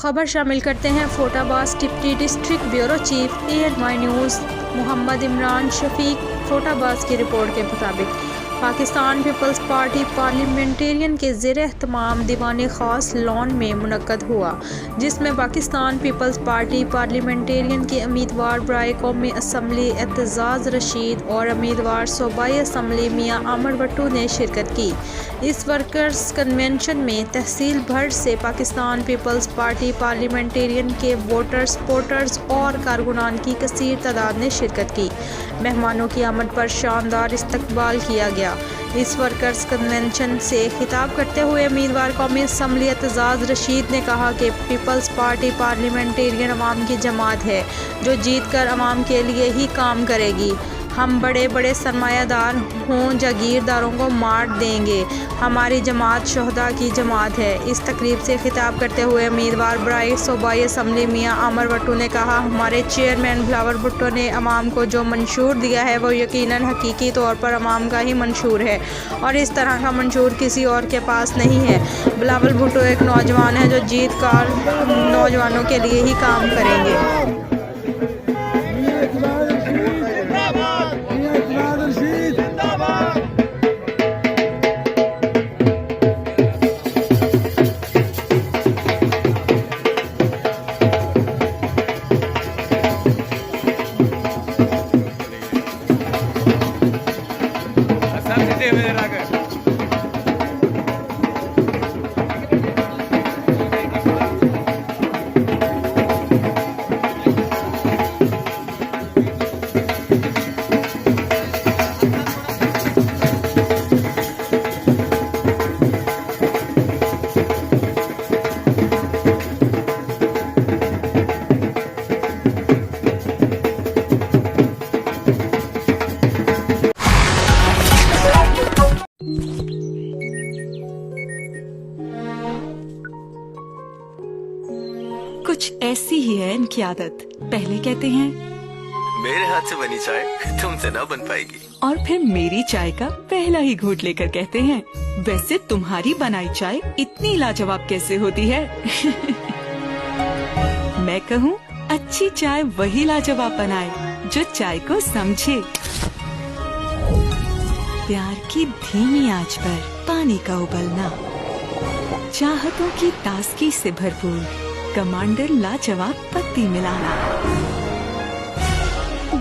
खबर शामिल करते हैं। फोटाबाज deputy district bureau chief ANY news Mohammad Imran Shafiq फोटाबाज की रिपोर्ट के मुताबिक पाकिस्तान पीपल्स पार्टी पार्लियामेंटेरियन के ज़ेर-एहतमाम दीवान ख़ास लॉन में मुनक्कद हुआ, जिसमें पाकिस्तान पीपल्स पार्टी पार्लियामेंटेरियन के उम्मीदवार बराए कौमी असम्बली एतजाज़ रशीद और उम्मीदवार सूबाई असम्बली मियां आमिर भुट्टो ने शिरकत की। इस वर्कर्स कन्वेंशन में तहसील भर से पाकिस्तान पीपल्स पार्टी पार्लियामेंटेरियन के वोटर्स, सपोर्टर्स और कारकुनान की कसीर तादाद ने शिरकत की। मेहमानों की आमद पर शानदार इस्तकबाल किया गया। इस वर्कर्स कन्वेंशन से खिताब करते हुए उम्मीदवार कौमी असम्बली एतजाज़ रशीद ने कहा कि पीपल्स पार्टी पार्लियामेंटेरियन अवाम की जमात है जो जीत कर अवाम के लिए ही काम करेगी। हम बड़े बड़े सरमायादार हों जागीरदारों को मार देंगे। हमारी जमात शोहदा की जमात है। इस तकरीब से खिताब करते हुए उम्मीदवार बराए सूबाई असम्बली मियां आमिर भुट्टो ने कहा, हमारे चेयरमैन बिलावल भुट्टो ने अवाम को जो मंशूर दिया है वो यकीनन हकीकी तौर पर अवाम का ही मंशूर है और इस तरह का मंशूर किसी और के पास नहीं है। बिलावल भुट्टो एक नौजवान है जो जीत कर नौजवानों के लिए ही काम करेंगे। कुछ ऐसी ही है इनकी आदत। पहले कहते हैं मेरे हाथ से बनी चाय तुमसे ना बन पाएगी, और फिर मेरी चाय का पहला ही घूंट लेकर कहते हैं वैसे तुम्हारी बनाई चाय इतनी लाजवाब कैसे होती है। मैं कहूँ अच्छी चाय वही लाजवाब बनाए जो चाय को समझे। प्यार की धीमी आंच पर पानी का उबलना, चाहतों की ताजगी से भरपूर कमांडर लाजवाब पत्ती मिलाना,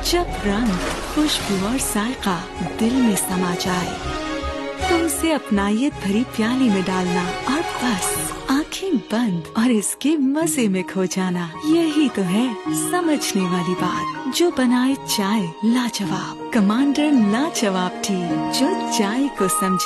जब रंग, खुशबू और जायका दिल में समा जाए तो उसे अपनायत भरी प्याली में डालना और बस आंखें बंद और इसके मजे में खो जाना। यही तो है समझने वाली बात जो बनाए चाय लाजवाब। कमांडर लाजवाब टी जो चाय को समझे।